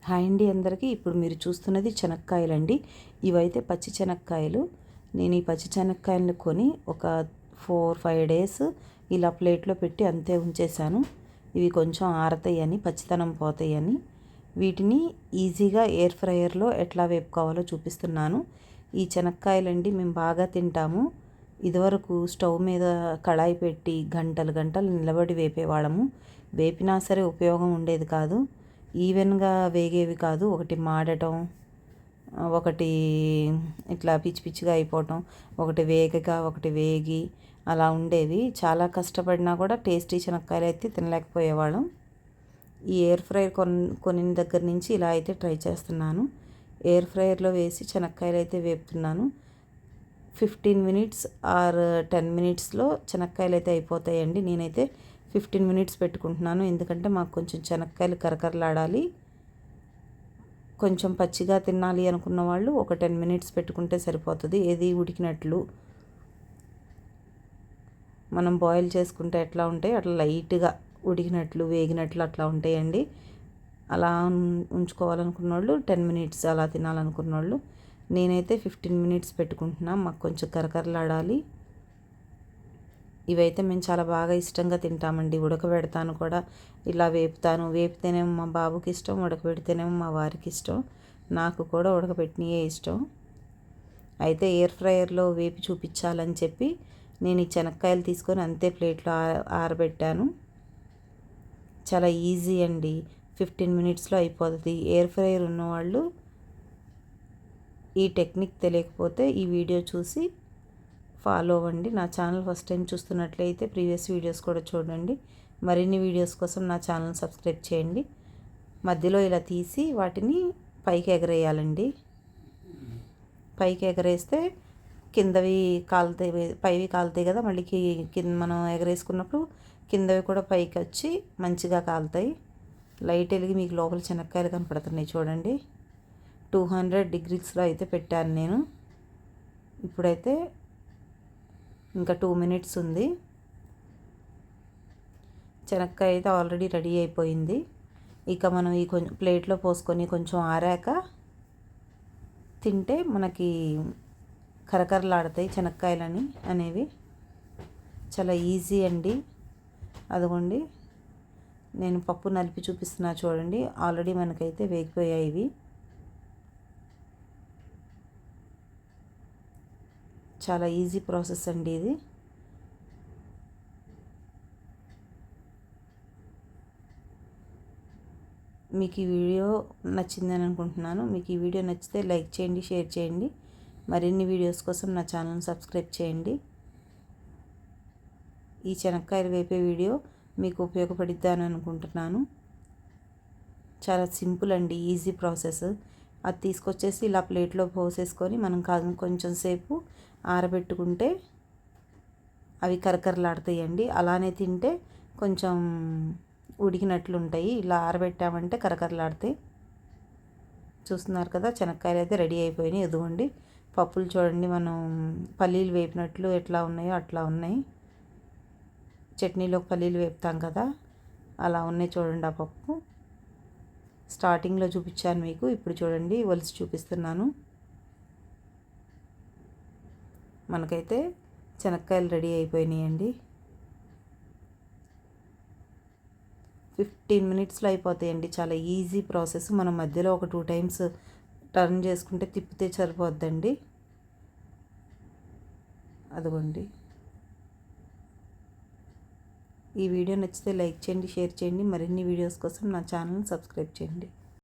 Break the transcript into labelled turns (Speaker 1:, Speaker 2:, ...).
Speaker 1: Hi అండి అందరికీ. ఇప్పుడు మీరు చూస్తున్నది చెనక్కాయలండి. ఇవైతే పచ్చి చెనక్కాయలు. నేను ఈ పచ్చి చెనక్కాయలను కొని ఒక 4-5 డేస్ ఇలా ప్లేట్లో పెట్టి అంతే ఉంచేశాను. ఇవి కొంచెం ఆరతాయని, పచ్చితనం పోతాయని. వీటిని ఈజీగా ఎయిర్ ఫ్రైయర్లో ఎట్లా వేపుకోవాలో చూపిస్తున్నాను. ఈ చెనక్కాయలండి మేము బాగా తింటాము. ఇదివరకు స్టవ్ మీద కళాయి పెట్టి గంటలు గంటలు నిలబడి వేపేవాళ్ళము. వేపినా సరే ఉపయోగం ఉండేది కాదు. ఈవెన్గా వేగేవి కాదు. ఒకటి మాడటం, ఒకటి ఇట్లా పిచ్చి పిచ్చిగా అయిపోవటం, ఒకటి వేగగా ఒకటి వేగి అలా ఉండేవి. చాలా కష్టపడినా కూడా టేస్టీ చెనక్కాయలు అయితే తినలేకపోయేవాళ్ళం. ఈ ఎయిర్ ఫ్రైయర్ కొనిన దగ్గర నుంచి ఇలా అయితే ట్రై చేస్తున్నాను. ఎయిర్ ఫ్రైయర్లో వేసి చెనక్కాయలు అయితే వేపుతున్నాను. 15 మినిట్స్ ఆర్ 10 మినిట్స్లో చెనక్కాయలు అయితే అయిపోతాయండి. నేనైతే 15 మినిట్స్ పెట్టుకుంటున్నాను. ఎందుకంటే మాకు కొంచెం చెనక్కాయలు కరకరలాడాలి. కొంచెం పచ్చిగా తినాలి అనుకున్న వాళ్ళు ఒక 10 మినిట్స్ పెట్టుకుంటే సరిపోతుంది. ఏది ఉడికినట్లు మనం బాయిల్ చేసుకుంటే ఎట్లా ఉంటాయి అట్లా లైట్గా ఉడికినట్లు వేగినట్లు అట్లా ఉంటాయండి. అలా ఉంచుకోవాలనుకున్న వాళ్ళు 10 మినిట్స్, అలా తినాలనుకున్న వాళ్ళు నేనైతే 15 మినిట్స్ పెట్టుకుంటున్నాను. మాకు కొంచెం కరకరలాడాలి. ఇవైతే మేము చాలా బాగా ఇష్టంగా తింటామండి. ఉడకబెడతాను కూడా, ఇలా వేపుతాను. వేపితేనేమో మా బాబుకి ఇష్టం, ఉడకబెడితేనేమో మా వారికి ఇష్టం. నాకు కూడా ఉడకబెట్టినయే ఇష్టం. అయితే ఎయిర్ ఫ్రైయర్లో వేపి చూపించాలని చెప్పి నేను ఈ చెనక్కాయలు తీసుకొని అంతే ప్లేట్లో ఆరబెట్టాను. చాలా ఈజీ అండి. 15 మినిట్స్లో అయిపోతుంది. ఎయిర్ ఫ్రైయర్ ఉన్నవాళ్ళు ఈ టెక్నిక్ తెలియకపోతే ఈ వీడియో చూసి ఫాలో అవ్వండి. నా ఛానల్ ఫస్ట్ టైం చూస్తున్నట్లయితే ప్రీవియస్ వీడియోస్ కూడా చూడండి. మరిన్ని వీడియోస్ కోసం నా ఛానల్ సబ్స్క్రైబ్ చేయండి. మధ్యలో ఇలా తీసి వాటిని పైకి ఎగరేయాలండి. పైకి ఎగరేస్తే కిందవి కాలుతాయి, పైవి కాలుతాయి కదా. మళ్ళీ కింద మనం ఎగరేసుకున్నప్పుడు కిందవి కూడా పైకి వచ్చి మంచిగా కాలుతాయి. లైట్ వెలిగి మీకు లోపల చెనక్కాయలు కనపడుతున్నాయి చూడండి. 200 డిగ్రీస్లో అయితే పెట్టాను నేను. ఇప్పుడైతే ఇంకా 2 మినిట్స్ ఉంది. చెనక్కాయ అయితే ఆల్రెడీ రెడీ అయిపోయింది. ఇక మనం ఈ కొంచెం ప్లేట్లో పోసుకొని కొంచెం ఆరాక తింటే మనకి కరకరలాడతాయి చెనక్కాయలని అనేవి. చాలా ఈజీ అండి. అదిగోండి, నేను పప్పు నలిపి చూపిస్తున్నా చూడండి. ఆల్రెడీ మనకైతే వేగిపోయాయి ఇవి. చాలా ఈజీ ప్రాసెస్ అండి ఇది. మీకు ఈ వీడియో నచ్చిందని అనుకుంటున్నాను. మీకు ఈ వీడియో నచ్చితే లైక్ చేయండి, షేర్ చేయండి. మరిన్ని వీడియోస్ కోసం నా ఛానల్ సబ్స్క్రైబ్ చేయండి. ఈ చెనక్కాయలు వేపే వీడియో మీకు ఉపయోగపడిద్దని అనుకుంటున్నాను. చాలా సింపుల్ అండి, ఈజీ ప్రాసెస్. అది తీసుకొచ్చేసి ఇలా ప్లేట్లో పోసేసుకొని మనం కొంచెం సేపు ఆరబెట్టుకుంటే అవి కరకరలాడతాయండి. అలానే తింటే కొంచెం ఉడికినట్లు ఉంటాయి. ఇలా ఆరబెట్టామంటే కరకరలాడతాయి. చూస్తున్నారు కదా, చెనక్కాయలు అయితే రెడీ అయిపోయినాయి. ఎదుగుండి పప్పులు చూడండి, మనం పల్లీలు వేపినట్లు ఎట్లా ఉన్నాయో అట్లా ఉన్నాయి. చట్నీలో పల్లీలు వేపుతాం కదా, అలా ఉన్నాయి చూడండి. ఆ పప్పు స్టార్టింగ్లో చూపించాను మీకు, ఇప్పుడు చూడండి ఒలిసి చూపిస్తున్నాను. మనకైతే చెనక్కాయలు రెడీ అయిపోయినాయండి. 15 మినిట్స్లో అయిపోతాయండి. చాలా ఈజీ ప్రాసెస్. మనం మధ్యలో ఒక 2 టైమ్స్ టర్న్ చేసుకుంటే తిప్పితే సరిపోద్దండి. అదిగోండి, ఈ వీడియో నచ్చితే లైక్ చేయండి, షేర్ చేయండి. మరిన్ని వీడియోస్ కోసం నా ఛానల్ సబ్స్క్రైబ్ చేయండి.